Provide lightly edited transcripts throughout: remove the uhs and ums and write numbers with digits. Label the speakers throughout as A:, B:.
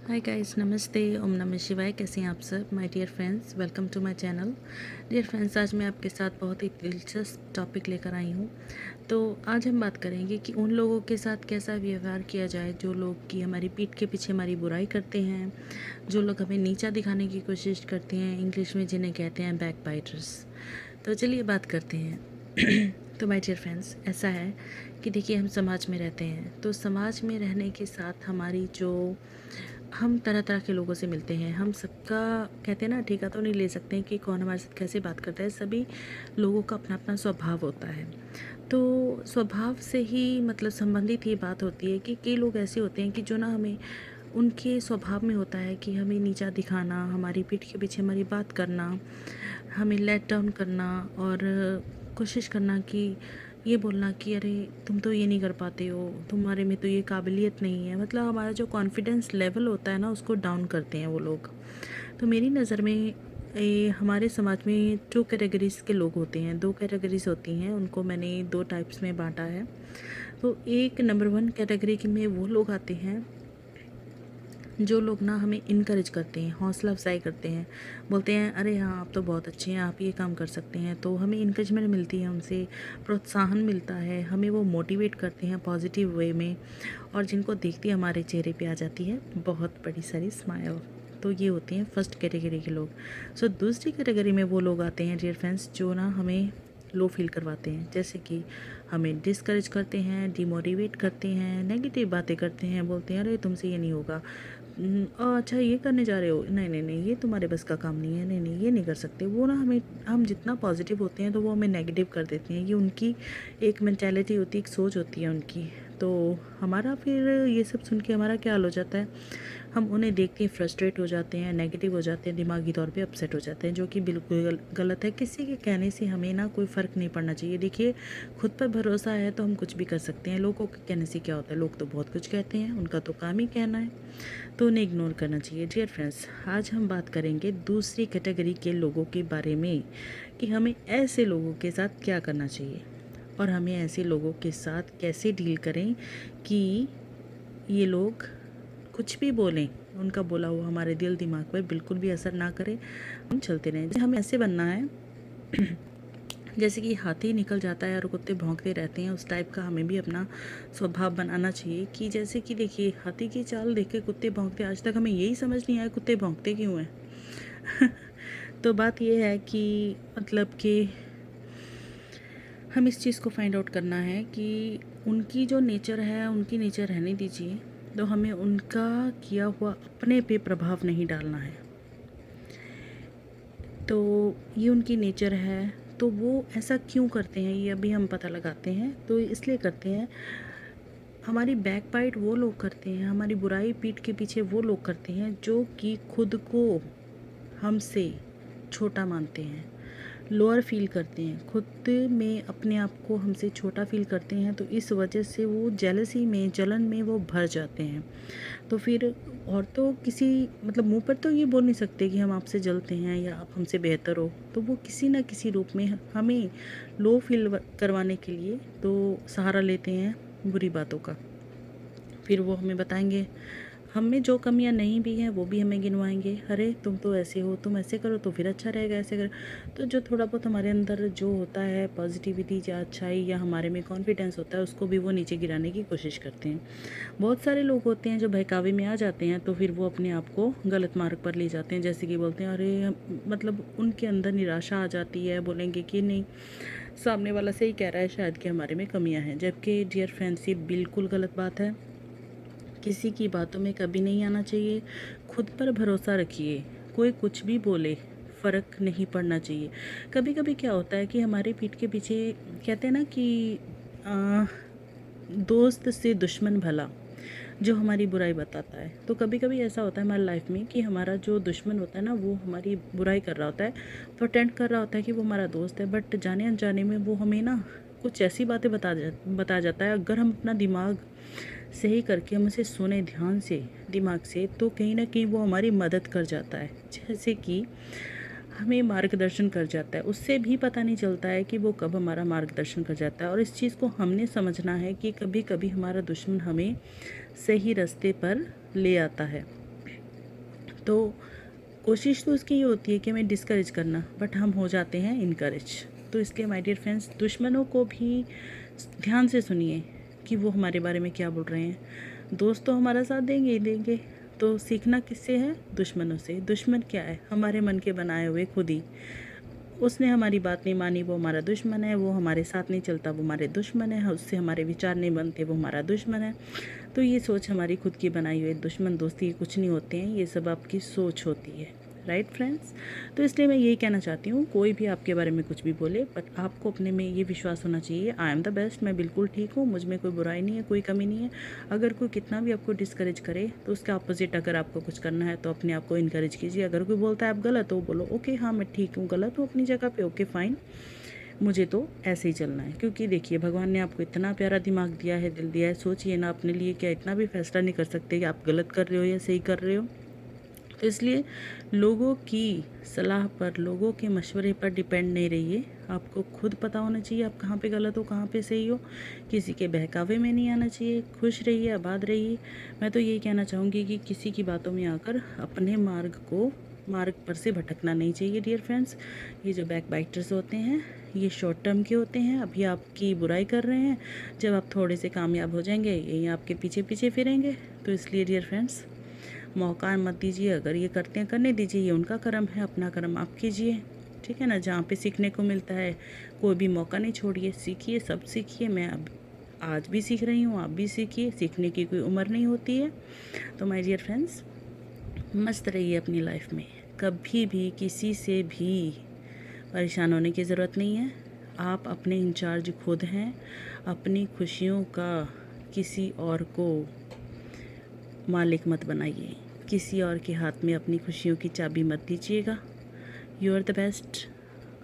A: Hi guys, नमस्ते, ओम नमः शिवाय। कैसे हैं आप सब my dear friends? Welcome to my channel. Dear friends, आज मैं आपके साथ बहुत ही दिलचस्प टॉपिक लेकर आई हूँ। तो आज हम बात करेंगे कि उन लोगों के साथ कैसा व्यवहार किया जाए जो लोग कि हमारी पीठ के पीछे हमारी बुराई करते हैं, जो लोग हमें नीचा दिखाने की कोशिश करते हैं, इंग्लिश में जिन्हें कहते हैं बैक बाइटर्स। तो चलिए बात करते हैं। तो माय डियर फ्रेंड्स, ऐसा है कि देखिए, हम समाज में रहते हैं, तो समाज में रहने के साथ हमारी जो हम तरह तरह के लोगों से मिलते हैं। हम सबका कहते हैं ना, ठेका तो नहीं ले सकते हैं कि कौन हमारे साथ कैसे बात करता है। सभी लोगों का अपना अपना स्वभाव होता है। तो स्वभाव से ही मतलब संबंधित ये बात होती है कि कई लोग ऐसे होते हैं कि जो ना हमें उनके स्वभाव में होता है कि हमें नीचा दिखाना, हमारी पीठ के पीछे हमारी बात करना, हमें लेट डाउन करना और कोशिश करना कि ये बोलना कि अरे तुम तो ये नहीं कर पाते हो, तुम्हारे में तो ये काबिलियत नहीं है। मतलब हमारा जो कॉन्फिडेंस लेवल होता है ना, उसको डाउन करते हैं वो लोग। तो मेरी नज़र में ये हमारे समाज में 2 कैटेगरीज़ के लोग होते हैं, 2 कैटेगरीज़ होती हैं। उनको मैंने 2 टाइप्स में बाँटा है। तो एक नंबर 1 कैटेगरी में वो लोग आते हैं जो लोग ना हमें इनकरेज करते हैं, हौसला अफजाई करते हैं, बोलते हैं अरे हाँ आप तो बहुत अच्छे हैं, आप ये काम कर सकते हैं। तो हमें इनकरेजमेंट मिलती है, उनसे प्रोत्साहन मिलता है, हमें वो मोटिवेट करते हैं पॉजिटिव वे में, और जिनको देखते ही हमारे चेहरे पे आ जाती है बहुत बड़ी सारी स्माइल। तो ये होते हैं फर्स्ट कैटेगरी के लोग। सो दूसरी कैटेगरी में वो लोग आते हैं डियर फ्रेंड्स, जो ना हमें लो फील करवाते हैं, जैसे कि हमें डिस्करेज करते हैं, डिमोटिवेट करते हैं, नेगेटिव बातें करते हैं, बोलते हैं अरे तुमसे ये नहीं होगा, अच्छा ये करने जा रहे हो, नहीं नहीं नहीं ये तुम्हारे बस का काम नहीं है, नहीं नहीं ये नहीं कर सकते। वो ना हमें, हम जितना पॉजिटिव होते हैं तो वो हमें नेगेटिव कर देते हैं। ये उनकी एक मेंटालिटी होती है, एक सोच होती है उनकी। तो हमारा फिर ये सब सुन के हमारा क्या हाल हो जाता है, हम उन्हें देख के फ्रस्ट्रेट हो जाते हैं, नेगेटिव हो जाते हैं, दिमागी तौर पे अपसेट हो जाते हैं, जो कि बिल्कुल गलत है। किसी के कहने से हमें ना कोई फ़र्क नहीं पड़ना चाहिए। देखिए, खुद पर भरोसा है तो हम कुछ भी कर सकते हैं। लोगों के कहने से क्या होता है, लोग तो बहुत कुछ कहते हैं, उनका तो काम ही कहना है, तो उन्हें इग्नोर करना चाहिए। डियर फ्रेंड्स, आज हम बात करेंगे दूसरी कैटेगरी के लोगों के बारे में कि हमें ऐसे लोगों के साथ क्या करना चाहिए और हमें ऐसे लोगों के साथ कैसे डील करें कि ये लोग कुछ भी बोलें, उनका बोला हुआ हमारे दिल दिमाग पर बिल्कुल भी असर ना करे, हम चलते रहें। जैसे हमें ऐसे बनना है जैसे कि हाथी निकल जाता है और कुत्ते भौंकते रहते हैं, उस टाइप का हमें भी अपना स्वभाव बनाना चाहिए। कि जैसे कि देखिए, हाथी की चाल देख के कुत्ते भौंकते, आज तक हमें यही समझ नहीं आया कुत्ते भौंकते क्यों हैं। तो बात ये है कि मतलब कि हम इस चीज़ को फाइंड आउट करना है कि उनकी जो नेचर है, उनकी नेचर रहने दीजिए। तो हमें उनका किया हुआ अपने पे प्रभाव नहीं डालना है। तो ये उनकी नेचर है, तो वो ऐसा क्यों करते हैं ये अभी हम पता लगाते हैं। तो इसलिए करते हैं, हमारी बैक बाइट वो लोग करते हैं, हमारी बुराई पीठ के पीछे वो लोग करते हैं जो कि खुद को हमसे छोटा मानते हैं, लोअर फील करते हैं, खुद में अपने आप को हमसे छोटा फील करते हैं। तो इस वजह से वो जेलसी में, जलन में वो भर जाते हैं। तो फिर, और तो किसी मतलब मुंह पर तो ये बोल नहीं सकते कि हम आपसे जलते हैं या आप हमसे बेहतर हो। तो वो किसी ना किसी रूप में हमें लो फील करवाने के लिए तो सहारा लेते हैं बुरी बातों का। फिर वो हमें बताएंगे, हम में जो कमियां नहीं भी हैं वो भी हमें गिनवाएंगे, अरे तुम तो ऐसे हो, तुम ऐसे करो तो फिर अच्छा रहेगा, ऐसे करो। तो जो थोड़ा बहुत हमारे अंदर जो होता है पॉजिटिविटी या अच्छाई या हमारे में कॉन्फिडेंस होता है, उसको भी वो नीचे गिराने की कोशिश करते हैं। बहुत सारे लोग होते हैं जो बहकावे में आ जाते हैं, तो फिर वो अपने आप को गलत मार्ग पर ले जाते हैं। जैसे कि बोलते हैं अरे मतलब उनके अंदर निराशा आ जाती है, बोलेंगे कि नहीं, सामने वाला सही कह रहा है शायद कि हमारे में कमियां हैं। जबकि डियर फ्रेंड्स, ये बिल्कुल गलत बात है। किसी की बातों में कभी नहीं आना चाहिए। खुद पर भरोसा रखिए, कोई कुछ भी बोले फ़र्क नहीं पड़ना चाहिए। कभी कभी क्या होता है कि हमारे पीठ के पीछे कहते हैं ना कि आ, दोस्त से दुश्मन भला, जो हमारी बुराई बताता है। तो कभी कभी ऐसा होता है हमारी लाइफ में कि हमारा जो दुश्मन होता है ना, वो हमारी बुराई कर रहा होता है, प्रोटेंड कर रहा होता है कि वो हमारा दोस्त है, बट जाने अनजाने में वो हमें ना कुछ ऐसी बातें बता जाता है। अगर हम अपना दिमाग सही करके हम उसे सुने ध्यान से, दिमाग से, तो कहीं ना कहीं वो हमारी मदद कर जाता है। जैसे कि हमें मार्गदर्शन कर जाता है, उससे भी पता नहीं चलता है कि वो कब हमारा मार्गदर्शन कर जाता है। और इस चीज़ को हमने समझना है कि कभी कभी हमारा दुश्मन हमें सही रास्ते पर ले आता है। तो कोशिश तो उसकी ये होती है कि हमें डिस्करेज करना, बट हम हो जाते हैं इनकरेज। तो इसलिए माय डियर फ्रेंड्स, दुश्मनों को भी ध्यान से सुनिए कि वो हमारे बारे में क्या बोल रहे हैं। दोस्त तो हमारा साथ देंगे ही देंगे, तो सीखना किससे है? दुश्मनों से। दुश्मन क्या है? हमारे मन के बनाए हुए खुद ही। उसने हमारी बात नहीं मानी, वो हमारा दुश्मन है। वो हमारे साथ नहीं चलता, वो हमारे दुश्मन है। उससे हमारे विचार नहीं बनते, वो हमारा दुश्मन है। तो ये सोच हमारी खुद की बनाई हुई। दुश्मन दोस्ती कुछ नहीं होते हैं, ये सब आपकी सोच होती है। Right friends? तो इसलिए मैं यही कहना चाहती हूँ, कोई भी आपके बारे में कुछ भी बोले, बट आपको अपने में ये विश्वास होना चाहिए, आई एम द बेस्ट, मैं बिल्कुल ठीक हूँ, मुझ में कोई बुराई नहीं है, कोई कमी नहीं है। अगर कोई कितना भी आपको डिस्करेज करे तो उसके अपोजिट अगर आपको कुछ करना है तो अपने आप को इनकरेज कीजिए। अगर कोई बोलता है आप गलत हो, बोलो ओके हाँ मैं ठीक हूँ, गलत हूँ अपनी जगह पे, ओके फाइन, मुझे तो ऐसे ही चलना है। क्योंकि देखिए, भगवान ने आपको इतना प्यारा दिमाग दिया है, दिल दिया है, सोचिए ना अपने लिए, क्या इतना भी फैसला नहीं कर सकते कि आप गलत कर रहे हो या सही कर रहे हो? तो इसलिए लोगों की सलाह पर, लोगों के मशवरे पर डिपेंड नहीं रहिए। आपको खुद पता होना चाहिए आप कहाँ पे गलत हो, कहाँ पे सही हो। किसी के बहकावे में नहीं आना चाहिए। खुश रहिए, आबाद रहिए। मैं तो यही कहना चाहूँगी कि किसी की बातों में आकर अपने मार्ग पर से भटकना नहीं चाहिए डियर फ्रेंड्स। ये जो बैक बाइटर्स होते हैं, ये शॉर्ट टर्म के होते हैं। अभी आपकी बुराई कर रहे हैं, जब आप थोड़े से कामयाब हो जाएंगे यही आपके पीछे पीछे फिरेंगे। तो इसलिए डियर फ्रेंड्स, मौका मत दीजिए। अगर ये करते हैं करने दीजिए, ये उनका कर्म है, अपना कर्म आप कीजिए। ठीक है ना? जहाँ पे सीखने को मिलता है कोई भी मौका नहीं छोड़िए, सीखिए, सब सीखिए। मैं अब आज भी सीख रही हूँ, आप भी सीखिए। सीखने की कोई उम्र नहीं होती है। तो माय डियर फ्रेंड्स, मस्त रहिए अपनी लाइफ में। कभी भी किसी से भी परेशान होने की ज़रूरत नहीं है। आप अपने इंचार्ज खुद हैं। अपनी खुशियों का किसी और को मालिक मत बनाइए। किसी और के हाथ में अपनी खुशियों की चाबी मत दीजिएगा। You are the best.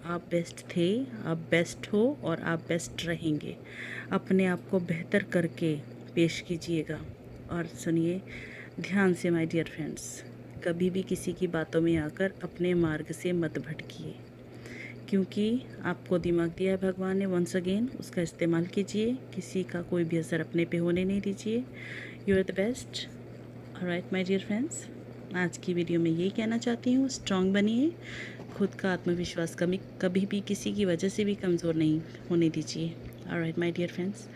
A: आप बेस्ट थे, आप बेस्ट हो और आप बेस्ट रहेंगे। अपने आप को बेहतर करके पेश कीजिएगा। और सुनिए ध्यान से माय डियर फ्रेंड्स, कभी भी किसी की बातों में आकर अपने मार्ग से मत भटकिए। क्योंकि आपको दिमाग दिया है भगवान ने, वंस अगेन उसका इस्तेमाल कीजिए। किसी का कोई भी असर अपने पे होने नहीं दीजिए। You are the best. Alright my dear friends, आज की वीडियो में यही कहना चाहती हूँ, स्ट्रॉन्ग बनिए। खुद का आत्मविश्वास कभी भी किसी की वजह से भी कमज़ोर नहीं होने दीजिए। ऑलराइट माय डियर फ्रेंड्स,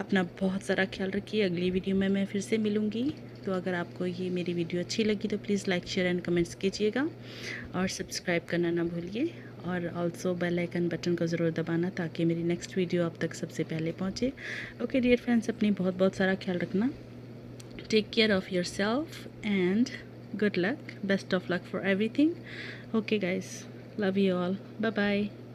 A: अपना बहुत सारा ख्याल रखिए। अगली वीडियो में मैं फिर से मिलूँगी। तो अगर आपको ये मेरी वीडियो अच्छी लगी तो please like, share and comments कीजिएगा और सब्सक्राइब करना ना भूलिए। और ऑल्सो बेल आइकन बटन को ज़रूर दबाना ताकि मेरी नेक्स्ट वीडियो आप तक सबसे पहले पहुँचे। ओके डियर फ्रेंड्स, अपनी बहुत सारा ख्याल रखना। Take care of yourself and good luck. Best of luck for everything. Okay guys, love you all. Bye bye.